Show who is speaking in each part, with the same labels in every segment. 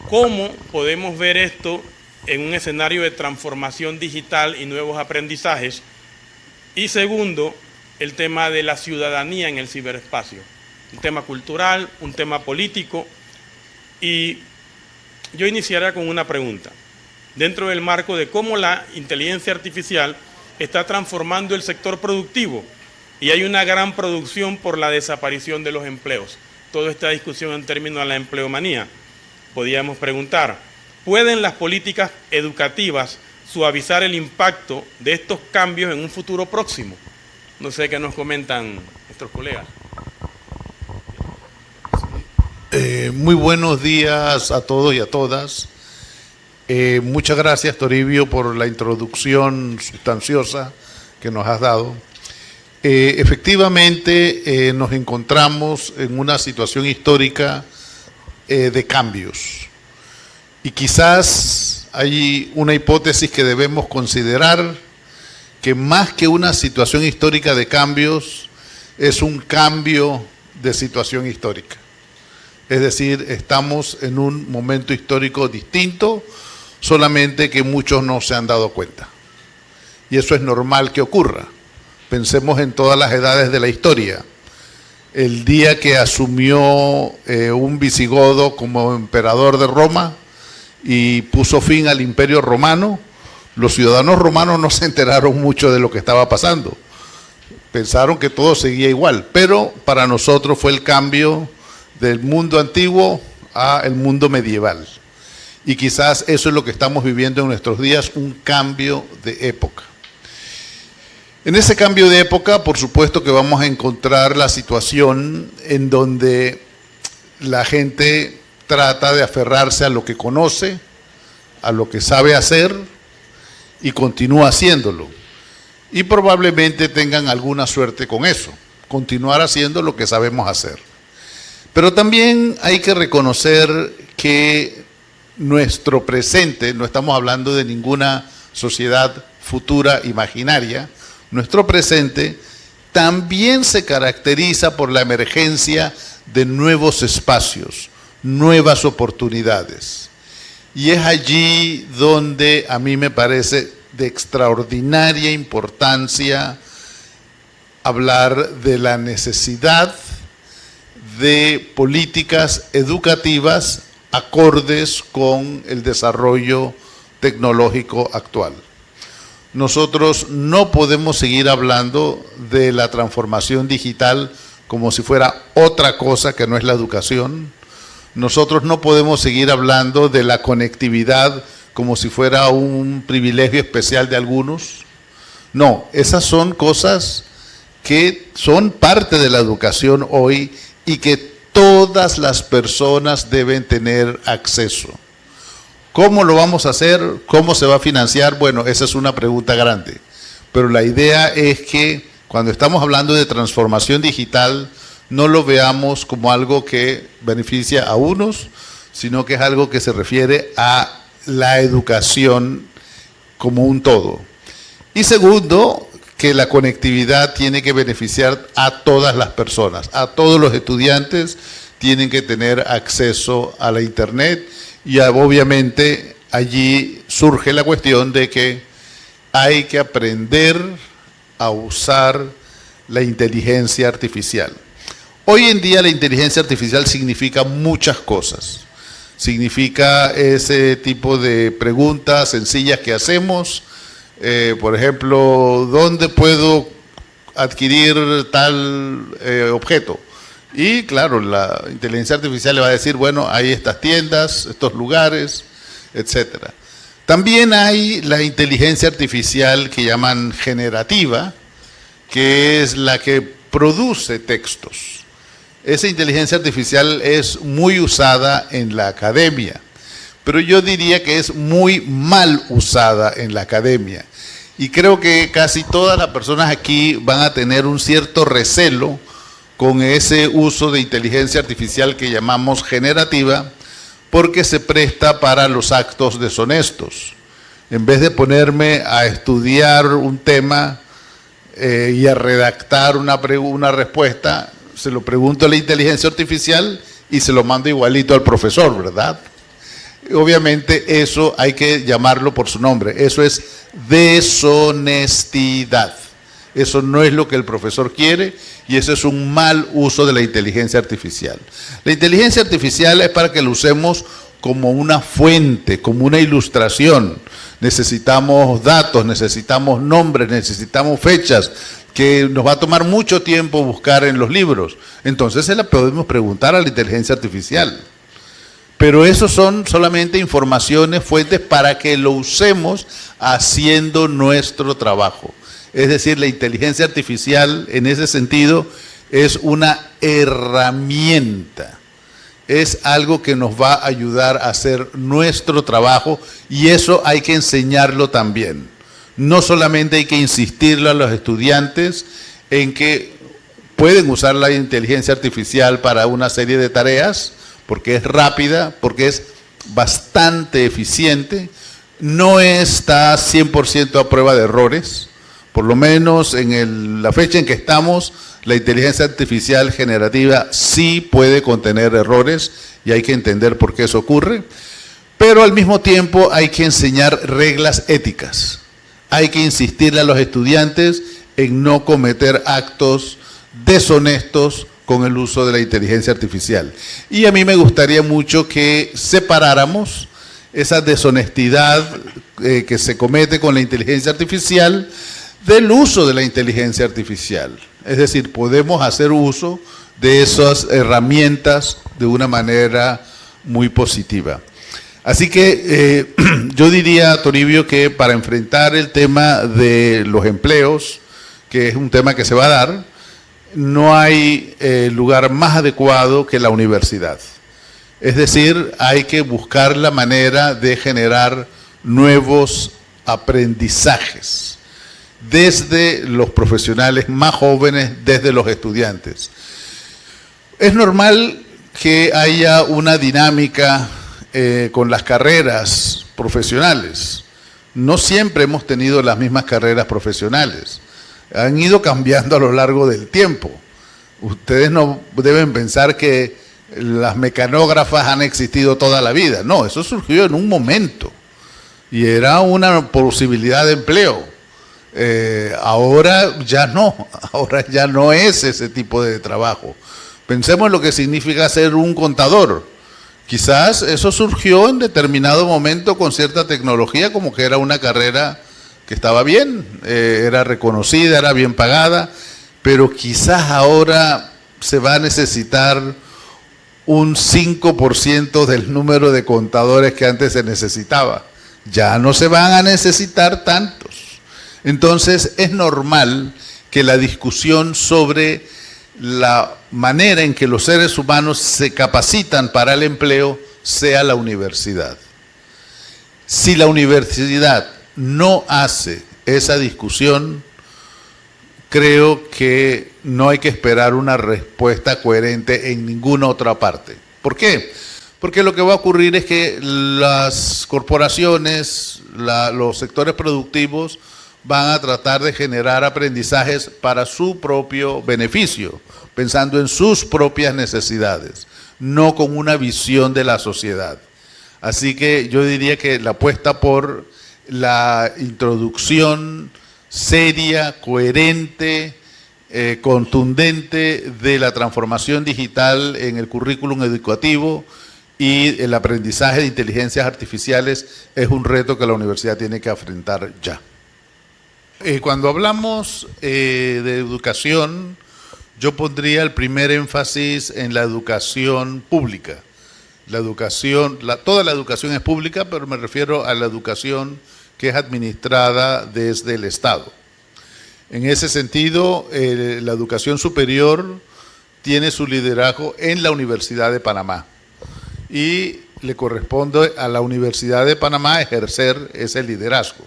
Speaker 1: ¿Cómo podemos ver esto en un escenario de transformación digital y nuevos aprendizajes? Y segundo, el tema de la ciudadanía en el ciberespacio. Un tema cultural, un tema político. Y yo iniciaría con una pregunta, dentro del marco de cómo la inteligencia artificial está transformando el sector productivo y hay una gran producción por la desaparición de los empleos. Toda esta discusión en términos de la empleomanía. Podríamos preguntar, ¿pueden las políticas educativas suavizar el impacto de estos cambios en un futuro próximo? No sé qué nos comentan nuestros colegas.
Speaker 2: Muy buenos días a todos y a todas. Muchas gracias, Toribio, por la introducción sustanciosa que nos has dado. Efectivamente, nos encontramos en una situación histórica de cambios. Y quizás hay una hipótesis que debemos considerar, que más que una situación histórica de cambios, es un cambio de situación histórica. Es decir, estamos en un momento histórico distinto, solamente que muchos no se han dado cuenta. Y eso es normal que ocurra. Pensemos en todas las edades de la historia. El día que asumió un visigodo como emperador de Roma y puso fin al Imperio Romano, los ciudadanos romanos no se enteraron mucho de lo que estaba pasando. Pensaron que todo seguía igual, pero para nosotros fue el cambio del mundo antiguo al mundo medieval. Y quizás eso es lo que estamos viviendo en nuestros días, un cambio de época. En ese cambio de época, por supuesto que vamos a encontrar la situación en donde la gente trata de aferrarse a lo que conoce, a lo que sabe hacer y continúa haciéndolo. Y probablemente tengan alguna suerte con eso, continuar haciendo lo que sabemos hacer. Pero también hay que reconocer que nuestro presente, no estamos hablando de ninguna sociedad futura imaginaria, nuestro presente también se caracteriza por la emergencia de nuevos espacios, nuevas oportunidades. Y es allí donde a mí me parece de extraordinaria importancia hablar de la necesidad de políticas educativas acordes con el desarrollo tecnológico actual. Nosotros no podemos seguir hablando de la transformación digital como si fuera otra cosa que no es la educación. Nosotros no podemos seguir hablando de la conectividad como si fuera un privilegio especial de algunos. No, esas son cosas que son parte de la educación hoy y que todas las personas deben tener acceso. ¿Cómo lo vamos a hacer? ¿Cómo se va a financiar? Bueno, esa es una pregunta grande. Pero la idea es que cuando estamos hablando de transformación digital, no lo veamos como algo que beneficia a unos, sino que es algo que se refiere a la educación como un todo. Y segundo, que la conectividad tiene que beneficiar a todas las personas, a todos los estudiantes tienen que tener acceso a la Internet y obviamente allí surge la cuestión de que hay que aprender a usar la inteligencia artificial. Hoy en día la inteligencia artificial significa muchas cosas. Significa ese tipo de preguntas sencillas que hacemos. Por ejemplo, ¿dónde puedo adquirir tal objeto? Y claro, la inteligencia artificial le va a decir, bueno, hay estas tiendas, estos lugares, etcétera. También hay la inteligencia artificial que llaman generativa, que es la que produce textos. Esa inteligencia artificial es muy usada en la academia, pero yo diría que es muy mal usada en la academia. Y creo que casi todas las personas aquí van a tener un cierto recelo con ese uso de inteligencia artificial que llamamos generativa, porque se presta para los actos deshonestos. En vez de ponerme a estudiar un tema y a redactar una respuesta, se lo pregunto a la inteligencia artificial y se lo mando igualito al profesor, ¿verdad? obviamente eso hay que llamarlo por su nombre, eso es deshonestidad. Eso no es lo que el profesor quiere y eso es un mal uso de la inteligencia artificial. La inteligencia artificial es para que lo usemos como una fuente, como una ilustración. Necesitamos datos, necesitamos nombres, necesitamos fechas, que nos va a tomar mucho tiempo buscar en los libros. Entonces se la podemos preguntar a la inteligencia artificial. Pero eso son solamente informaciones, fuentes para que lo usemos haciendo nuestro trabajo. Es decir, la inteligencia artificial en ese sentido es una herramienta. Es algo que nos va a ayudar a hacer nuestro trabajo y eso hay que enseñarlo también. No solamente hay que insistirle a los estudiantes en que pueden usar la inteligencia artificial para una serie de tareas, porque es rápida, porque es bastante eficiente, no está 100% a prueba de errores. Por lo menos en la fecha en que estamos, la inteligencia artificial generativa sí puede contener errores y hay que entender por qué eso ocurre, pero al mismo tiempo hay que enseñar reglas éticas. Hay que insistirle a los estudiantes en no cometer actos deshonestos con el uso de la inteligencia artificial. Y a mí me gustaría mucho que separáramos esa deshonestidad que se comete con la inteligencia artificial del uso de la inteligencia artificial. Es decir, podemos hacer uso de esas herramientas de una manera muy positiva. Así que yo diría, Toribio, que para enfrentar el tema de los empleos, que es un tema que se va a dar, no hay lugar más adecuado que la universidad. Es decir, hay que buscar la manera de generar nuevos aprendizajes desde los profesionales más jóvenes, desde los estudiantes. Es normal que haya una dinámica con las carreras profesionales. No siempre hemos tenido las mismas carreras profesionales. Han ido cambiando a lo largo del tiempo. Ustedes no deben pensar que las mecanógrafas han existido toda la vida. No, eso surgió en un momento y era una posibilidad de empleo. Ahora ya no es ese tipo de trabajo. Pensemos en lo que significa ser un contador. Quizás eso surgió en determinado momento con cierta tecnología, como que era una carrera que estaba bien, era reconocida, era bien pagada, pero quizás ahora se va a necesitar un 5% del número de contadores que antes se necesitaba. Ya no se van a necesitar tantos. Entonces es normal que la discusión sobre la manera en que los seres humanos se capacitan para el empleo sea la universidad. Si la universidad no hace esa discusión, creo que no hay que esperar una respuesta coherente en ninguna otra parte. ¿Por qué? Porque lo que va a ocurrir es que las corporaciones, los sectores productivos van a tratar de generar aprendizajes para su propio beneficio, pensando en sus propias necesidades, no con una visión de la sociedad. Así que yo diría que la apuesta por la introducción seria, coherente, contundente de la transformación digital en el currículum educativo y el aprendizaje de inteligencias artificiales es un reto que la universidad tiene que afrontar ya. Cuando hablamos de educación, yo pondría el primer énfasis en la educación pública. Toda la educación es pública, pero me refiero a la educación que es administrada desde el Estado. En ese sentido, la educación superior tiene su liderazgo en la Universidad de Panamá y le corresponde a la Universidad de Panamá ejercer ese liderazgo.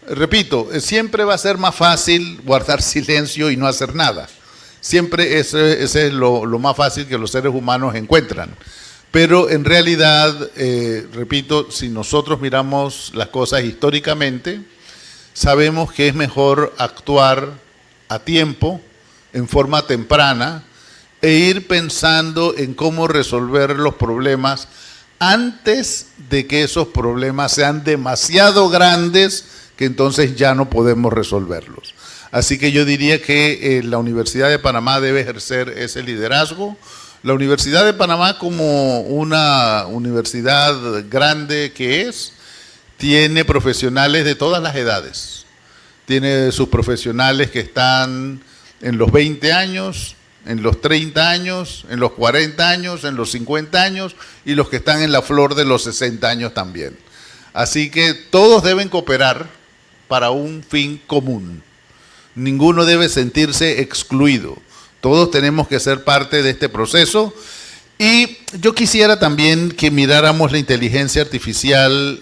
Speaker 2: Repito, siempre va a ser más fácil guardar silencio y no hacer nada. Siempre ese es lo más fácil que los seres humanos encuentran. Pero en realidad, repito, si nosotros miramos las cosas históricamente, sabemos que es mejor actuar a tiempo, en forma temprana, e ir pensando en cómo resolver los problemas antes de que esos problemas sean demasiado grandes que entonces ya no podemos resolverlos. Así que yo diría que la Universidad de Panamá debe ejercer ese liderazgo. La Universidad de Panamá, como una universidad grande que es, tiene profesionales de todas las edades. Tiene sus profesionales que están en los 20 años, en los 30 años, en los 40 años, en los 50 años y los que están en la flor de los 60 años también. Así que todos deben cooperar para un fin común. Ninguno debe sentirse excluido. Todos tenemos que ser parte de este proceso. Y yo quisiera también que miráramos la inteligencia artificial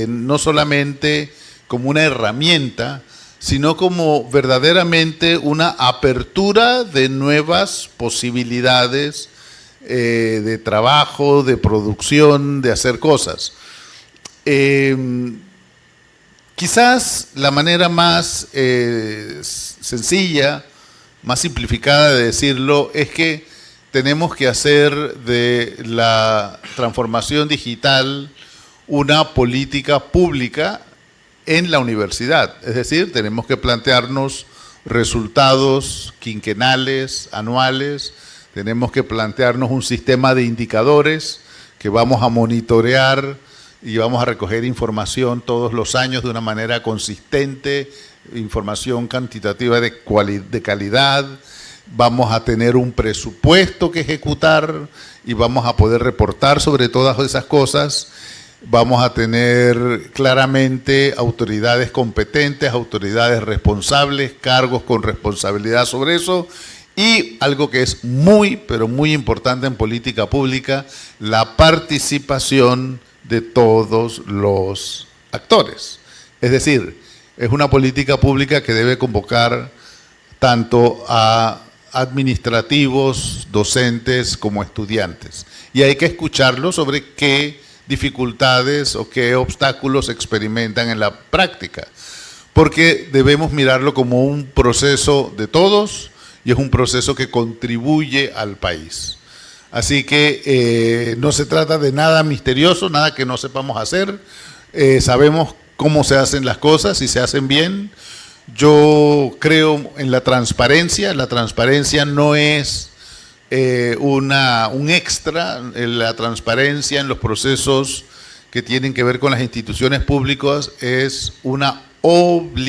Speaker 2: no solamente como una herramienta, sino como verdaderamente una apertura de nuevas posibilidades de trabajo, de producción, de hacer cosas. Quizás la manera más sencilla, más simplificada de decirlo, es que tenemos que hacer de la transformación digital una política pública en la universidad. Es decir, tenemos que plantearnos resultados quinquenales, anuales, tenemos que plantearnos un sistema de indicadores que vamos a monitorear y vamos a recoger información todos los años de una manera consistente, información cuantitativa de calidad. Vamos a tener un presupuesto que ejecutar y vamos a poder reportar sobre todas esas cosas. Vamos a tener claramente autoridades competentes, autoridades responsables, cargos con responsabilidad sobre eso y algo que es muy, pero muy importante en política pública, la participación de todos los actores. Es decir, es una política pública que debe convocar tanto a administrativos, docentes como estudiantes. Y hay que escucharlos sobre qué dificultades o qué obstáculos experimentan en la práctica, porque debemos mirarlo como un proceso de todos y es un proceso que contribuye al país. Así que no se trata de nada misterioso, nada que no sepamos hacer, sabemos cómo se hacen las cosas y se hacen bien. Yo creo en la transparencia no es un extra, la transparencia en los procesos que tienen que ver con las instituciones públicas es una obligación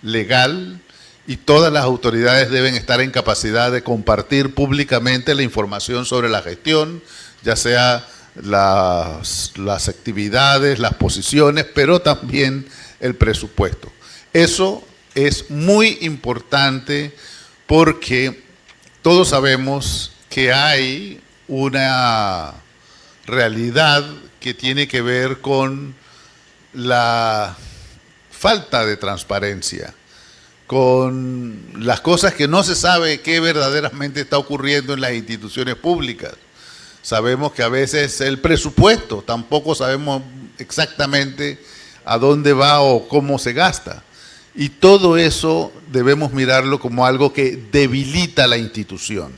Speaker 2: legal y todas las autoridades deben estar en capacidad de compartir públicamente la información sobre la gestión, ya sea las actividades, las posiciones, pero también el presupuesto. Eso es muy importante porque todos sabemos que hay una realidad que tiene que ver con la falta de transparencia, con las cosas que no se sabe qué verdaderamente está ocurriendo en las instituciones públicas. Sabemos que a veces el presupuesto, tampoco sabemos exactamente a dónde va o cómo se gasta. Y todo eso debemos mirarlo como algo que debilita la institución.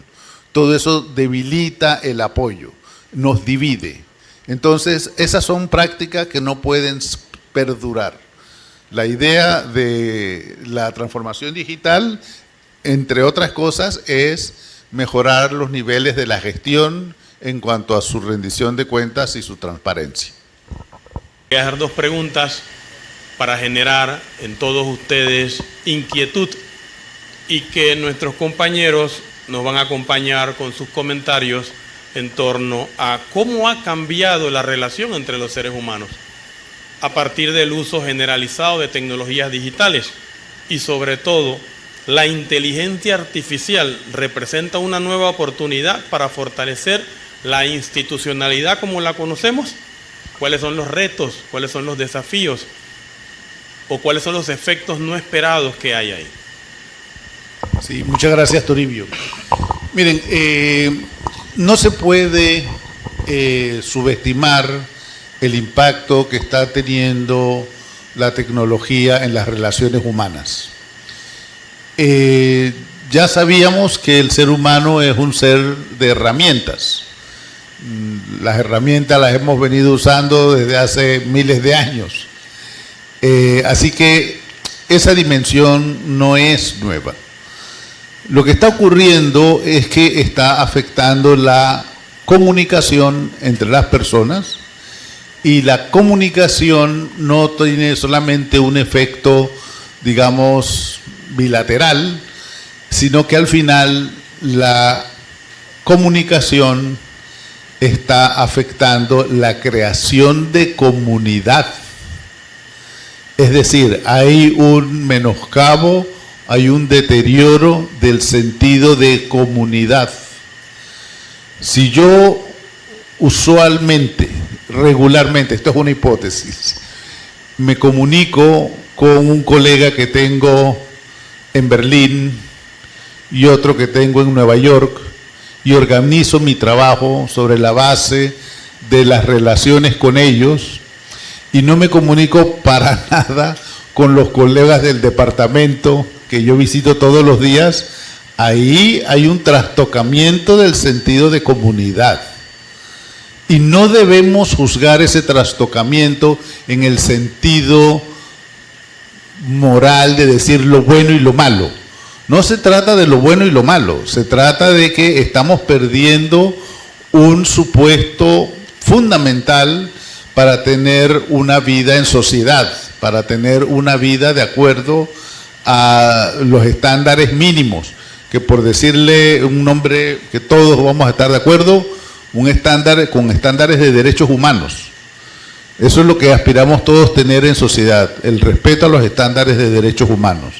Speaker 2: Todo eso debilita el apoyo, nos divide. Entonces, esas son prácticas que no pueden perdurar. La idea de la transformación digital, entre otras cosas, es mejorar los niveles de la gestión en cuanto a su rendición de cuentas y su transparencia.
Speaker 1: Voy a hacer dos preguntas para generar en todos ustedes inquietud y que nuestros compañeros nos van a acompañar con sus comentarios en torno a cómo ha cambiado la relación entre los seres humanos a partir del uso generalizado de tecnologías digitales y sobre todo la inteligencia artificial representa una nueva oportunidad para fortalecer la institucionalidad como la conocemos. ¿Cuáles son los retos? ¿Cuáles son los desafíos? ¿O cuáles son los efectos no esperados que hay ahí?
Speaker 2: Sí, muchas gracias, Toribio. Miren, no se puede subestimar el impacto que está teniendo la tecnología en las relaciones humanas. Ya sabíamos que el ser humano es un ser de herramientas Las herramientas las hemos venido usando desde hace miles de años. Así que esa dimensión no es nueva. Lo que está ocurriendo es que está afectando la comunicación entre las personas, y la comunicación no tiene solamente un efecto, digamos, bilateral, sino que al final la comunicación está afectando la creación de comunidad. Es decir, hay un menoscabo, hay un deterioro del sentido de comunidad. Si yo usualmente, regularmente, esto es una hipótesis, me comunico con un colega que tengo en Berlín y otro que tengo en Nueva York, y organizo mi trabajo sobre la base de las relaciones con ellos, y no me comunico para nada con los colegas del departamento que yo visito todos los días, ahí hay un trastocamiento del sentido de comunidad. Y no debemos juzgar ese trastocamiento en el sentido moral de decir lo bueno y lo malo. No se trata de lo bueno y lo malo, se trata de que estamos perdiendo un supuesto fundamental para tener una vida en sociedad, para tener una vida de acuerdo a los estándares mínimos, que por decirle un nombre que todos vamos a estar de acuerdo, un estándar con estándares de derechos humanos. Eso es lo que aspiramos todos tener en sociedad, el respeto a los estándares de derechos humanos.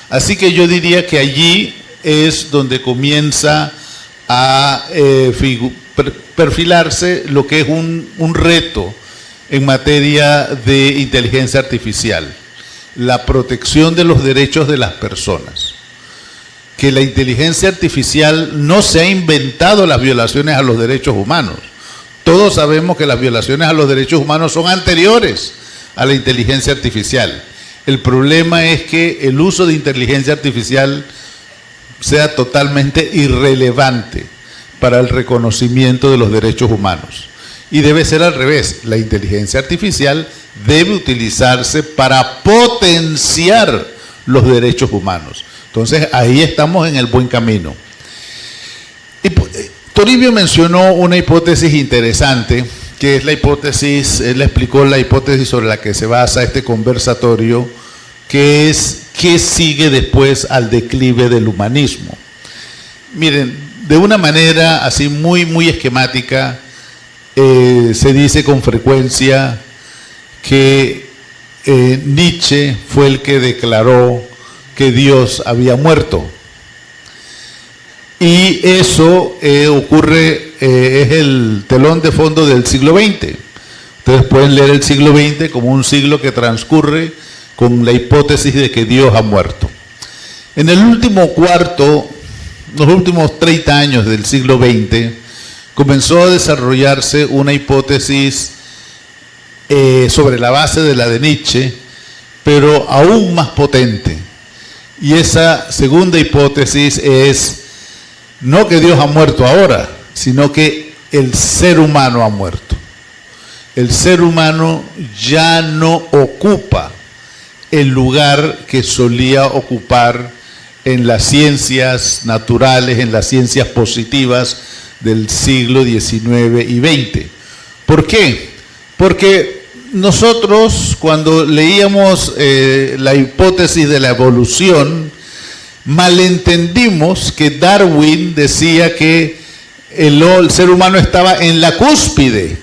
Speaker 2: Así que yo diría que allí es donde comienza a perfilarse lo que es un reto en materia de inteligencia artificial, la protección de los derechos de las personas. Que la inteligencia artificial no se ha inventado las violaciones a los derechos humanos. Todos sabemos que las violaciones a los derechos humanos son anteriores a la inteligencia artificial. El problema es que el uso de inteligencia artificial sea totalmente irrelevante para el reconocimiento de los derechos humanos. Y debe ser al revés. La inteligencia artificial debe utilizarse para potenciar los derechos humanos. Entonces, ahí estamos en el buen camino. Y Toribio mencionó una hipótesis interesante, que es la hipótesis, él explicó la hipótesis sobre la que se basa este conversatorio, que es ¿qué sigue después al declive del humanismo? Miren, de una manera así muy esquemática, se dice con frecuencia que Nietzsche fue el que declaró que Dios había muerto. Y eso ocurre, es el telón de fondo del siglo XX. Ustedes pueden leer el siglo XX como un siglo que transcurre con la hipótesis de que Dios ha muerto. En el último cuarto, los últimos 30 años del siglo XX, comenzó a desarrollarse una hipótesis sobre la base de la de Nietzsche, pero aún más potente. Y esa segunda hipótesis es no que Dios ha muerto ahora, sino que el ser humano ha muerto. El ser humano ya no ocupa el lugar que solía ocupar en las ciencias naturales, en las ciencias positivas del siglo XIX y XX. ¿Por qué? Porque nosotros, cuando leíamos la hipótesis de la evolución, malentendimos que Darwin decía que el ser humano estaba en la cúspide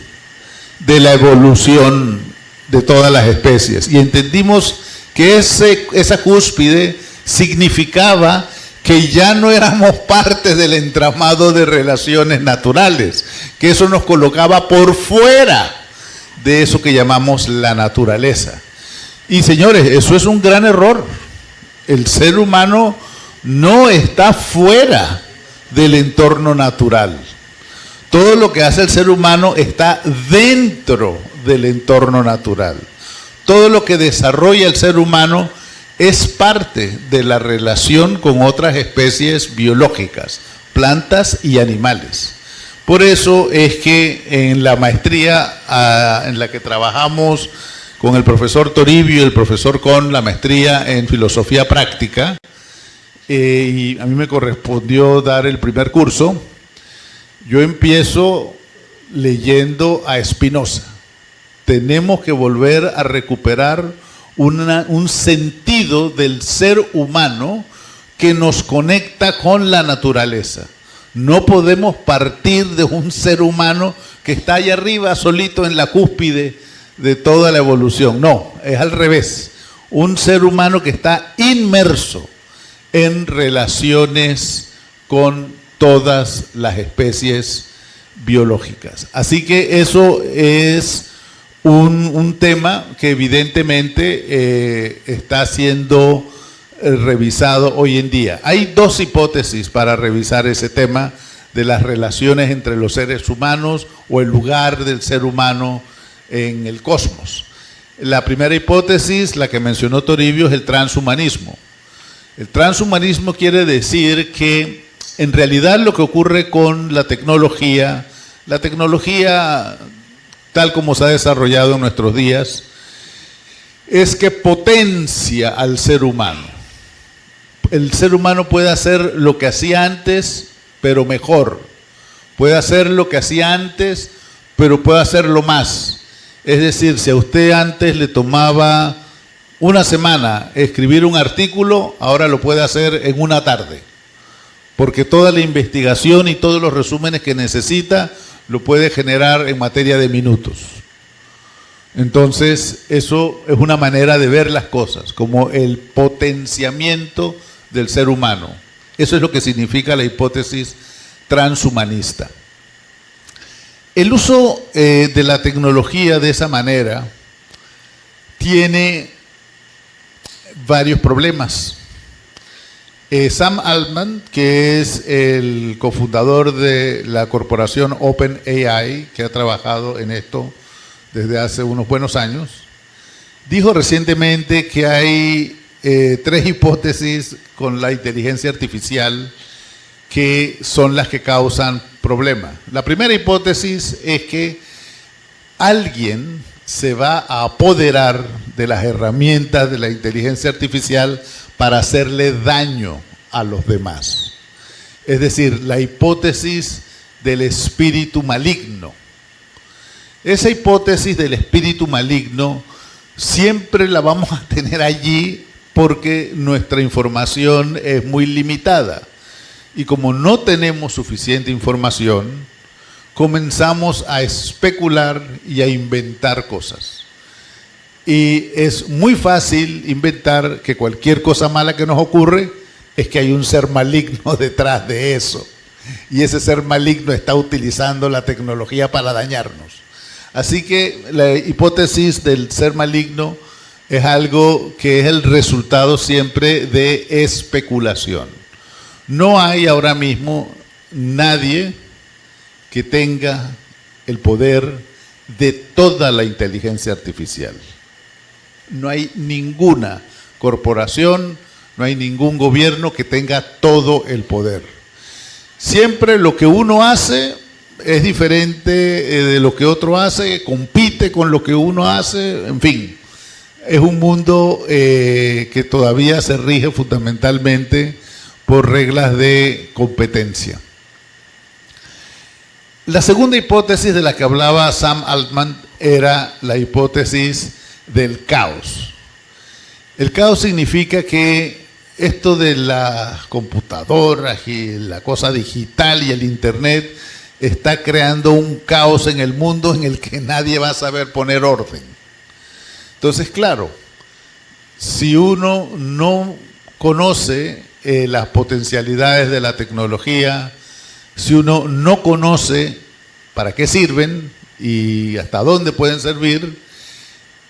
Speaker 2: de la evolución de todas las especies. Y entendimos que esa cúspide significaba que ya no éramos parte del entramado de relaciones naturales, que eso nos colocaba por fuera de eso que llamamos la naturaleza. Y señores, eso es un gran error. El ser humano no está fuera del entorno natural. Todo lo que hace el ser humano está dentro del entorno natural. Todo lo que desarrolla el ser humano es parte de la relación con otras especies biológicas, plantas y animales. Por eso es que en la maestría en la que trabajamos con el profesor Toribio y el profesor Con, la maestría en filosofía práctica, y a mí me correspondió dar el primer curso, yo empiezo leyendo a Spinoza. Tenemos que volver a recuperar un sentido del ser humano que nos conecta con la naturaleza. No podemos partir de un ser humano que está allá arriba solito en la cúspide de toda la evolución. No, es al revés. Un ser humano que está inmerso en relaciones con todas las especies biológicas. Así que eso es un tema que evidentemente está siendo revisado hoy en día. Hay dos hipótesis para revisar ese tema de las relaciones entre los seres humanos o el lugar del ser humano en el cosmos. La primera hipótesis, la que mencionó Toribio, es el transhumanismo. El transhumanismo quiere decir que en realidad lo que ocurre con la tecnología tal como se ha desarrollado en nuestros días, es que potencia al ser humano. El ser humano puede hacer lo que hacía antes, pero mejor. Puede hacer lo que hacía antes, pero puede hacerlo más. Es decir, si a usted antes le tomaba una semana escribir un artículo, ahora lo puede hacer en una tarde. Porque toda la investigación y todos los resúmenes que necesita lo puede generar en materia de minutos. Entonces, eso es una manera de ver las cosas, como el potenciamiento del ser humano. Eso es lo que significa la hipótesis transhumanista. El uso de la tecnología de esa manera tiene varios problemas. Sam Altman, que es el cofundador de la corporación OpenAI, que ha trabajado en esto desde hace unos buenos años, dijo recientemente que hay 3 hipótesis con la inteligencia artificial que son las que causan problemas. La primera hipótesis es que alguien se va a apoderar de las herramientas de la inteligencia artificial para hacerle daño a los demás. Es decir, la hipótesis del espíritu maligno. Esa hipótesis del espíritu maligno siempre la vamos a tener allí porque nuestra información es muy limitada. Y como no tenemos suficiente información, comenzamos a especular y a inventar cosas. Y es muy fácil inventar que cualquier cosa mala que nos ocurre es que hay un ser maligno detrás de eso. Y ese ser maligno está utilizando la tecnología para dañarnos. Así que la hipótesis del ser maligno es algo que es el resultado siempre de especulación. No hay ahora mismo nadie que tenga el poder de toda la inteligencia artificial. No hay ninguna corporación, no hay ningún gobierno que tenga todo el poder. Siempre lo que uno hace es diferente de lo que otro hace, compite con lo que uno hace, en fin. Es un mundo que todavía se rige fundamentalmente por reglas de competencia. La segunda hipótesis de la que hablaba Sam Altman era la hipótesis del caos. El caos significa que esto de las computadoras y la cosa digital y el internet está creando un caos en el mundo en el que nadie va a saber poner orden. Entonces, claro, si uno no conoce las potencialidades de la tecnología, si uno no conoce para qué sirven y hasta dónde pueden servir,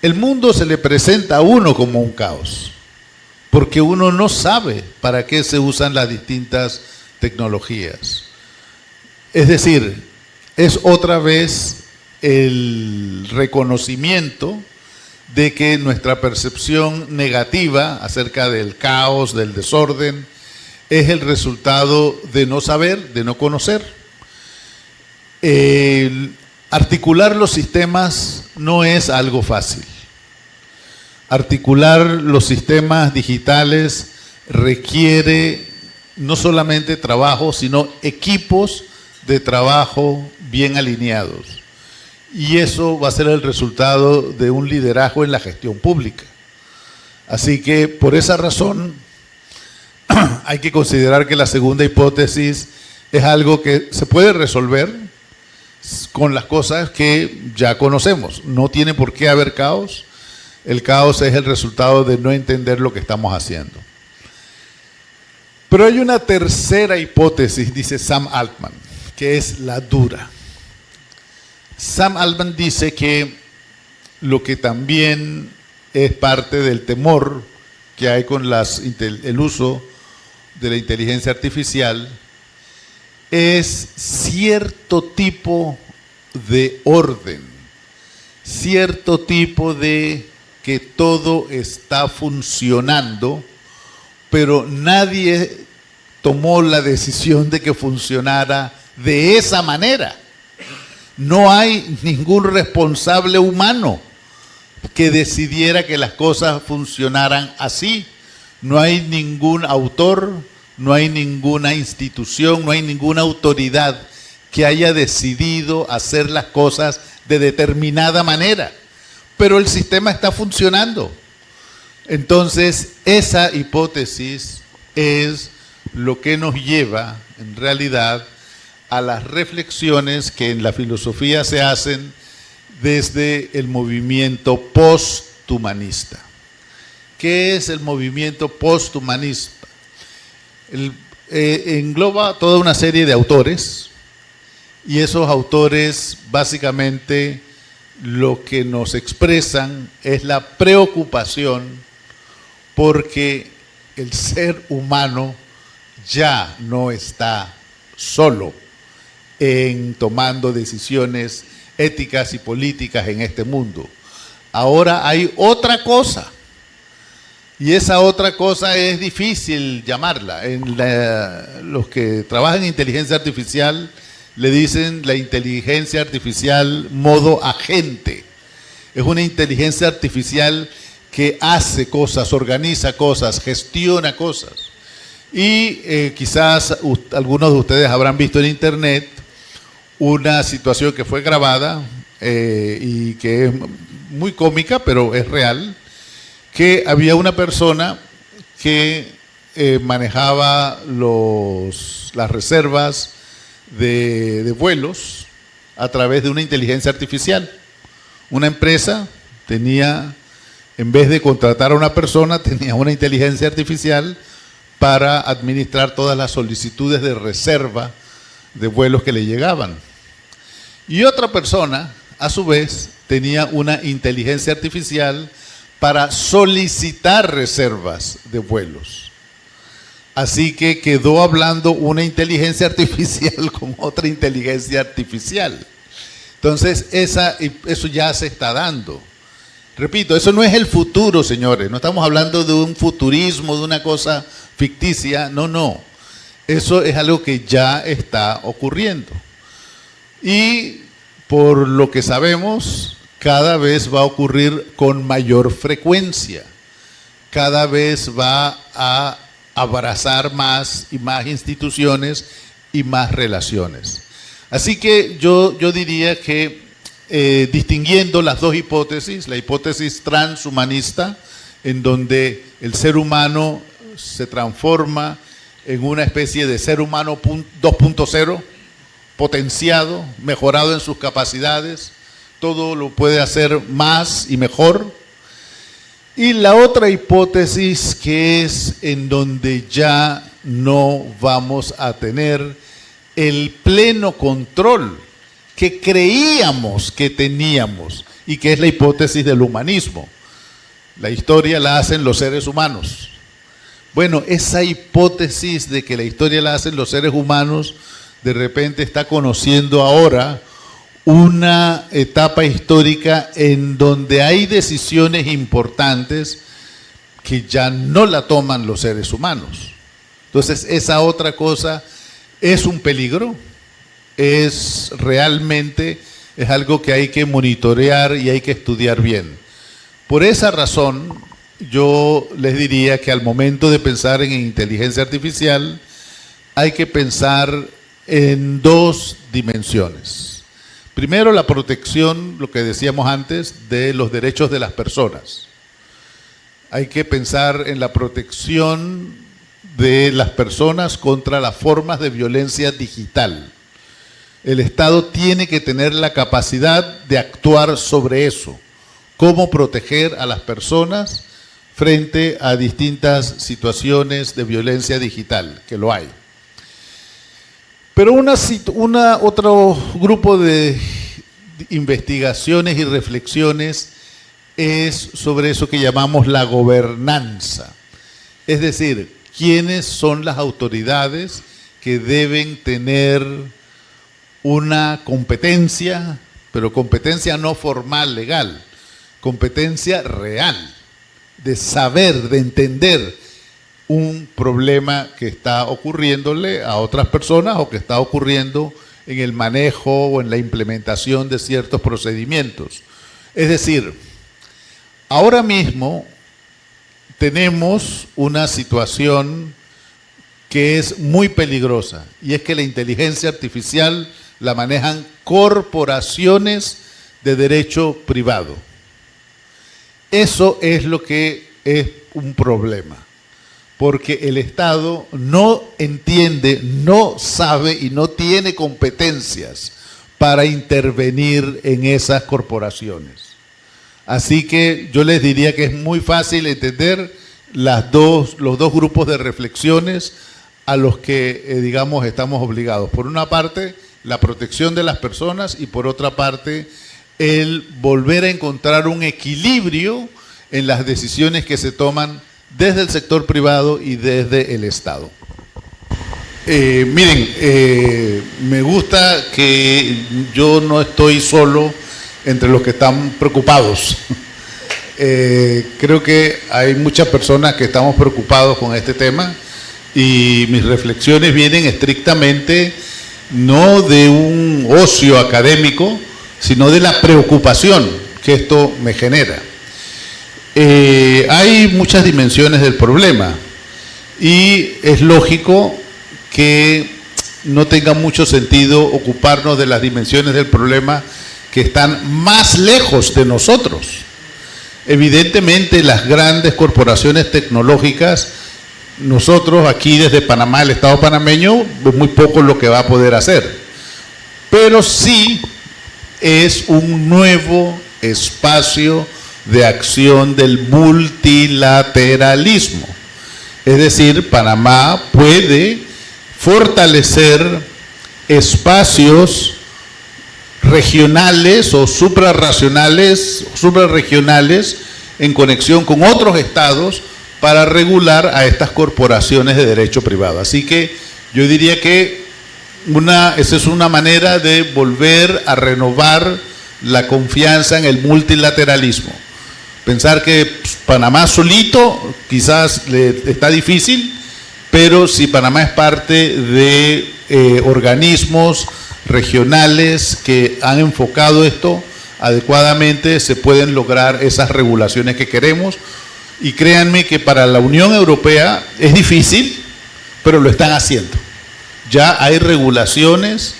Speaker 2: el mundo se le presenta a uno como un caos, porque uno no sabe para qué se usan las distintas tecnologías. Es decir, es otra vez el reconocimiento de que nuestra percepción negativa acerca del caos, del desorden, es el resultado de no saber, de no conocer. Articular los sistemas no es algo fácil. Articular los sistemas digitales requiere no solamente trabajo, sino equipos de trabajo bien alineados. Y eso va a ser el resultado de un liderazgo en la gestión pública. Así que por esa razón hay que considerar que la segunda hipótesis es algo que se puede resolver con las cosas que ya conocemos. No tiene por qué haber caos. El caos es el resultado de no entender lo que estamos haciendo. Pero hay una tercera hipótesis, dice Sam Altman, que es la dura. Sam Altman dice que lo que también es parte del temor que hay con el uso de la inteligencia artificial es cierto tipo de orden, cierto tipo de que todo está funcionando, pero nadie tomó la decisión de que funcionara de esa manera. No hay ningún responsable humano que decidiera que las cosas funcionaran así. No hay ningún autor, no hay ninguna institución, no hay ninguna autoridad que haya decidido hacer las cosas de determinada manera. Pero el sistema está funcionando. Entonces, esa hipótesis es lo que nos lleva, en realidad, a las reflexiones que en la filosofía se hacen desde el movimiento posthumanista. ¿Qué es el movimiento posthumanista? Engloba toda una serie de autores, y esos autores básicamente lo que nos expresan es la preocupación porque el ser humano ya no está solo en tomando decisiones éticas y políticas en este mundo. Ahora hay otra cosa, y esa otra cosa es difícil llamarla. Los que trabajan en inteligencia artificial le dicen la inteligencia artificial modo agente. Es una inteligencia artificial que hace cosas, organiza cosas, gestiona cosas. Y quizás algunos de ustedes habrán visto en internet una situación que fue grabada y que es muy cómica, pero es real, que había una persona que manejaba las reservas de vuelos a través de una inteligencia artificial. Una empresa tenía, en vez de contratar a una persona, tenía una inteligencia artificial para administrar todas las solicitudes de reserva de vuelos que le llegaban. Y otra persona, a su vez, tenía una inteligencia artificial para solicitar reservas de vuelos. Así que quedó hablando una inteligencia artificial con otra inteligencia artificial. Entonces, eso ya se está dando. Repito, eso no es el futuro, señores. No estamos hablando de un futurismo, de una cosa ficticia. No, no. Eso es algo que ya está ocurriendo. Y por lo que sabemos, cada vez va a ocurrir con mayor frecuencia. Cada vez va a abrazar más y más instituciones y más relaciones. Así que yo diría que distinguiendo las dos hipótesis, la hipótesis transhumanista, en donde el ser humano se transforma en una especie de ser humano 2.0, potenciado, mejorado en sus capacidades, todo lo puede hacer más y mejor. Y la otra hipótesis, que es en donde ya no vamos a tener el pleno control que creíamos que teníamos, y que es la hipótesis del humanismo. La historia la hacen los seres humanos. Bueno, esa hipótesis de que la historia la hacen los seres humanos, de repente está conociendo ahora una etapa histórica en donde hay decisiones importantes que ya no la toman los seres humanos. Entonces, esa otra cosa es un peligro, es realmente algo que hay que monitorear y hay que estudiar bien. Por esa razón, yo les diría que al momento de pensar en inteligencia artificial, hay que pensar en dos dimensiones. Primero, la protección, lo que decíamos antes, de los derechos de las personas. Hay que pensar en la protección de las personas contra las formas de violencia digital. El Estado tiene que tener la capacidad de actuar sobre eso. Cómo proteger a las personas frente a distintas situaciones de violencia digital, que lo hay. Pero otro grupo de investigaciones y reflexiones es sobre eso que llamamos la gobernanza. Es decir, ¿quiénes son las autoridades que deben tener una competencia, pero competencia no formal, legal, competencia real, de saber, de entender un problema que está ocurriéndole a otras personas o que está ocurriendo en el manejo o en la implementación de ciertos procedimientos? Es decir, ahora mismo tenemos una situación que es muy peligrosa, y es que la inteligencia artificial la manejan corporaciones de derecho privado. Eso es lo que es un problema, porque el Estado no entiende, no sabe y no tiene competencias para intervenir en esas corporaciones. Así que yo les diría que es muy fácil entender los dos grupos de reflexiones a los que, digamos, estamos obligados. Por una parte, la protección de las personas, y por otra parte, el volver a encontrar un equilibrio en las decisiones que se toman desde el sector privado y desde el Estado. Miren, me gusta que yo no estoy solo entre los que están preocupados. Creo que hay muchas personas que estamos preocupados con este tema, y mis reflexiones vienen estrictamente no de un ocio académico, sino de la preocupación que esto me genera. Hay muchas dimensiones del problema, y es lógico que no tenga mucho sentido ocuparnos de las dimensiones del problema que están más lejos de nosotros. Evidentemente, las grandes corporaciones tecnológicas, nosotros aquí desde Panamá, el Estado panameño, es muy poco lo que va a poder hacer. Pero sí es un nuevo espacio de acción del multilateralismo. Es decir, Panamá puede fortalecer espacios regionales o suprarregionales en conexión con otros estados para regular a estas corporaciones de derecho privado. Así que yo diría que esa es una manera de volver a renovar la confianza en el multilateralismo. Pensar que Panamá solito quizás está difícil, pero si Panamá es parte de organismos regionales que han enfocado esto adecuadamente, se pueden lograr esas regulaciones que queremos. Y créanme que para la Unión Europea es difícil, pero lo están haciendo. Ya hay regulaciones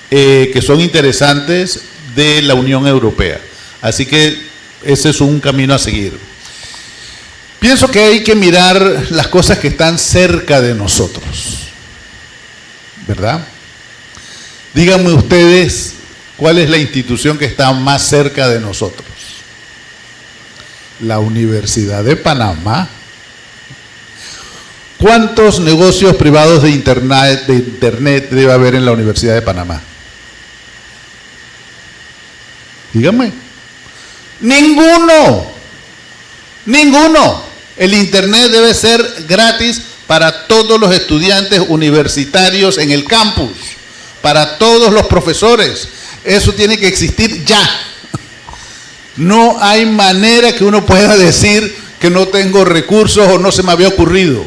Speaker 2: que son interesantes de la Unión Europea. Así que ese es un camino a seguir. Pienso que hay que mirar las cosas que están cerca de nosotros, ¿verdad? Díganme ustedes, ¿cuál es la institución que está más cerca de nosotros? La Universidad de Panamá. ¿Cuántos negocios privados de internet debe haber en la Universidad de Panamá? Díganme. ¡Ninguno! ¡Ninguno! El internet debe ser gratis para todos los estudiantes universitarios en el campus, para todos los profesores. Eso tiene que existir ya. No hay manera que uno pueda decir que no tengo recursos o no se me había ocurrido.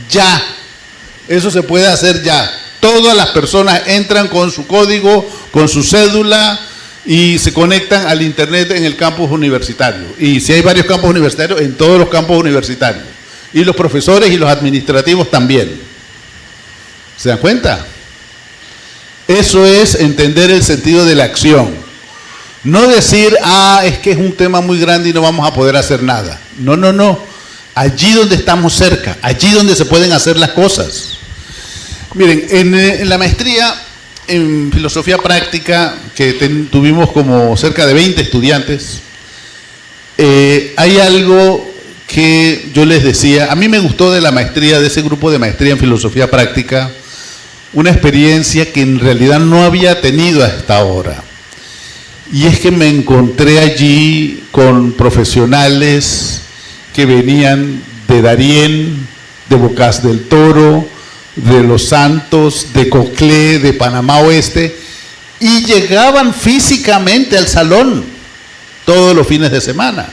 Speaker 2: Ya. Eso se puede hacer ya. Todas las personas entran con su código, con su cédula y se conectan al internet en el campus universitario. Y si hay varios campus universitarios, en todos los campus universitarios. Y los profesores y los administrativos también. ¿Se dan cuenta? Eso es entender el sentido de la acción. No decir, es que es un tema muy grande y no vamos a poder hacer nada. No, no, no. Allí donde estamos cerca, allí donde se pueden hacer las cosas. Miren, en la maestría en filosofía práctica, que tuvimos como cerca de 20 estudiantes, hay algo que yo les decía, a mí me gustó de la maestría, de ese grupo de maestría en filosofía práctica, una experiencia que en realidad no había tenido hasta ahora. Y es que me encontré allí con profesionales que venían de Darién, de Bocas del Toro, de Los Santos, de Coclé, de Panamá Oeste, y llegaban físicamente al salón todos los fines de semana.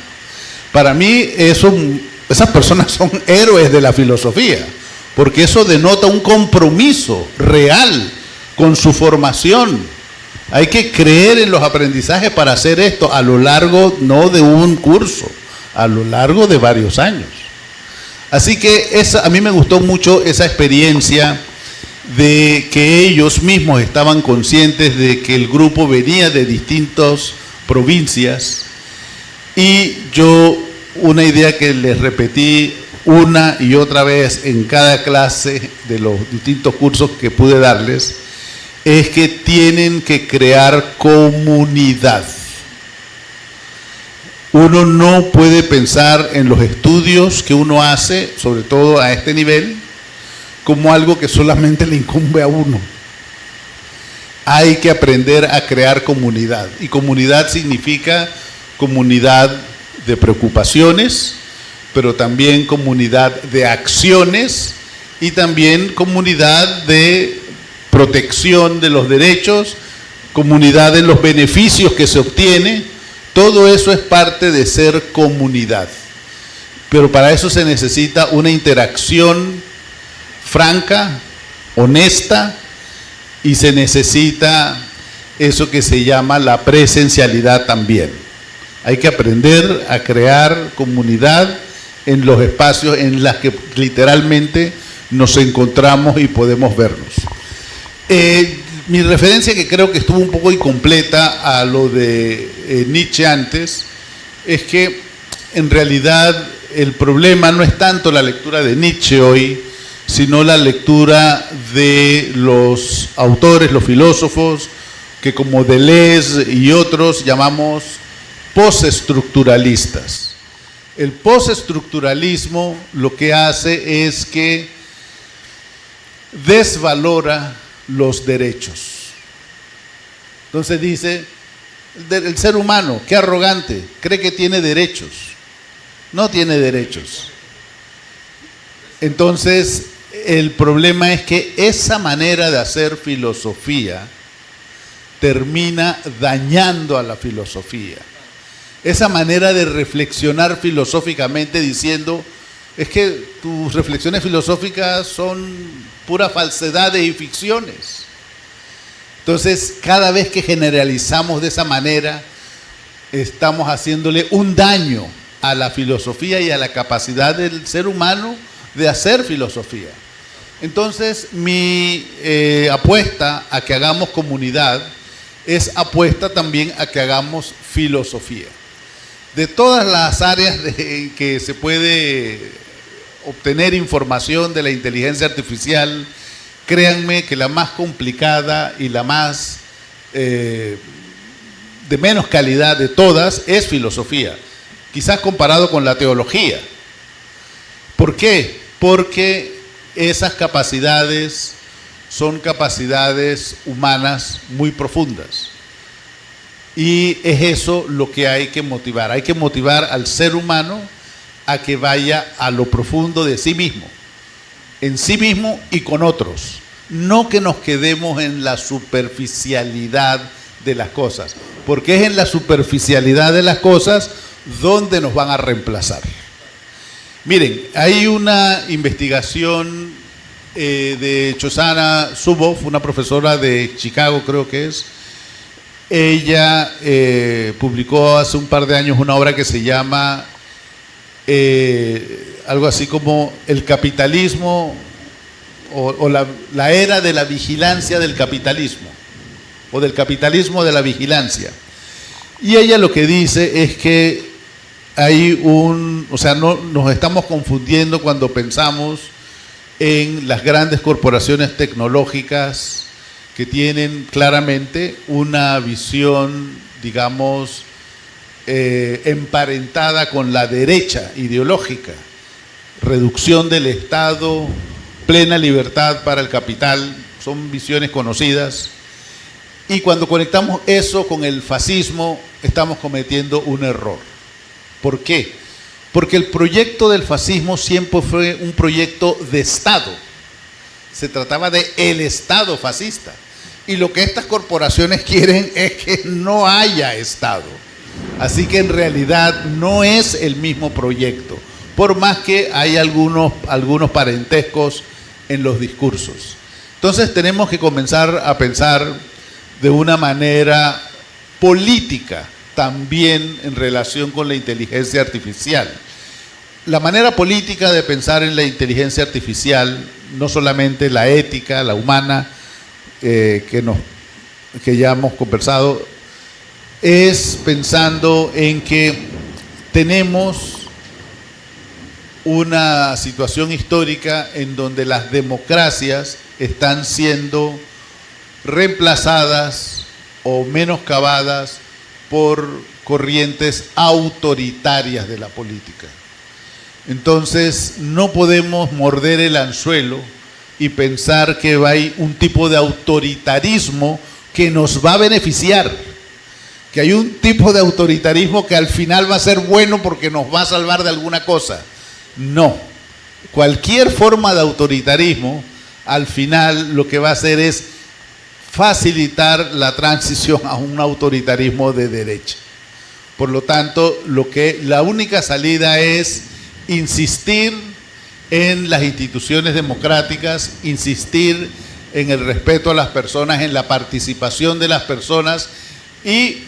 Speaker 2: Para mí esas personas son héroes de la filosofía, porque eso denota un compromiso real con su formación. Hay que creer en los aprendizajes para hacer esto a lo largo, no de un curso, a lo largo de varios años. Así que a mí me gustó mucho esa experiencia de que ellos mismos estaban conscientes de que el grupo venía de distintas provincias, y yo una idea que les repetí una y otra vez en cada clase de los distintos cursos que pude darles, es que tienen que crear comunidad. Uno no puede pensar en los estudios que uno hace, sobre todo a este nivel, como algo que solamente le incumbe a uno. Hay que aprender a crear comunidad. Y comunidad significa comunidad de preocupaciones, pero también comunidad de acciones y también comunidad de protección de los derechos, comunidad en los beneficios que se obtiene. Todo eso es parte de ser comunidad, pero para eso se necesita una interacción franca, honesta, y se necesita eso que se llama la presencialidad también. Hay que aprender a crear comunidad en los espacios en los que literalmente nos encontramos y podemos vernos. Mi referencia, que creo que estuvo un poco incompleta a lo de Nietzsche antes, es que en realidad el problema no es tanto la lectura de Nietzsche hoy, sino la lectura de los autores, los filósofos, que como Deleuze y otros llamamos postestructuralistas. El postestructuralismo lo que hace es que desvalora los derechos. Entonces dice, el ser humano, qué arrogante, cree que tiene derechos. No tiene derechos. Entonces, el problema es que esa manera de hacer filosofía termina dañando a la filosofía. Esa manera de reflexionar filosóficamente diciendo, es que tus reflexiones filosóficas son pura falsedades y ficciones. Entonces, cada vez que generalizamos de esa manera, estamos haciéndole un daño a la filosofía y a la capacidad del ser humano de hacer filosofía. Entonces, mi apuesta a que hagamos comunidad es apuesta también a que hagamos filosofía. De todas las áreas en que se puede obtener información de la inteligencia artificial, créanme que la más complicada y la más de menos calidad de todas es filosofía, quizás comparado con la teología. ¿Por qué? Porque esas capacidades son capacidades humanas muy profundas. Y es eso lo que hay que motivar. Hay que motivar al ser humano a que vaya a lo profundo de sí mismo, en sí mismo y con otros. No que nos quedemos en la superficialidad de las cosas, porque es en la superficialidad de las cosas donde nos van a reemplazar. Miren, hay una investigación de Shoshana Zuboff, una profesora de Chicago, creo que es. Ella publicó hace un par de años una obra que se llama algo así como El capitalismo o la era de la vigilancia del capitalismo, o del capitalismo de la vigilancia. Y ella lo que dice es que hay no nos estamos confundiendo cuando pensamos en las grandes corporaciones tecnológicas que tienen claramente una visión, digamos, emparentada con la derecha ideológica, reducción del Estado, plena libertad para el capital, son visiones conocidas. Y cuando conectamos eso con el fascismo, estamos cometiendo un error. ¿Por qué? Porque el proyecto del fascismo siempre fue un proyecto de Estado. Se trataba de el Estado fascista. Y lo que estas corporaciones quieren es que no haya Estado. Así que en realidad no es el mismo proyecto, por más que hay algunos parentescos en los discursos. Entonces tenemos que comenzar a pensar de una manera política también en relación con la inteligencia artificial. La manera política de pensar en la inteligencia artificial, no solamente la ética, la humana, que ya hemos conversado, es pensando en que tenemos una situación histórica en donde las democracias están siendo reemplazadas o menoscabadas por corrientes autoritarias de la política. Entonces, no podemos morder el anzuelo y pensar que hay un tipo de autoritarismo que nos va a beneficiar, que hay un tipo de autoritarismo que al final va a ser bueno porque nos va a salvar de alguna cosa. No, cualquier forma de autoritarismo al final lo que va a hacer es facilitar la transición a un autoritarismo de derecha. Por lo tanto, la única salida es insistir en las instituciones democráticas, insistir en el respeto a las personas, en la participación de las personas y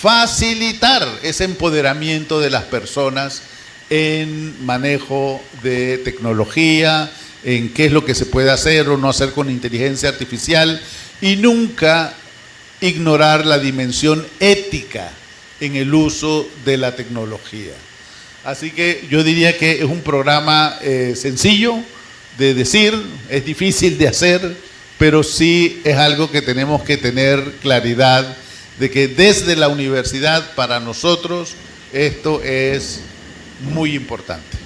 Speaker 2: facilitar ese empoderamiento de las personas en manejo de tecnología, en qué es lo que se puede hacer o no hacer con inteligencia artificial, y nunca ignorar la dimensión ética en el uso de la tecnología. Así que yo diría que es un programa sencillo de decir, es difícil de hacer, pero sí es algo que tenemos que tener claridad de que desde la universidad para nosotros esto es muy importante.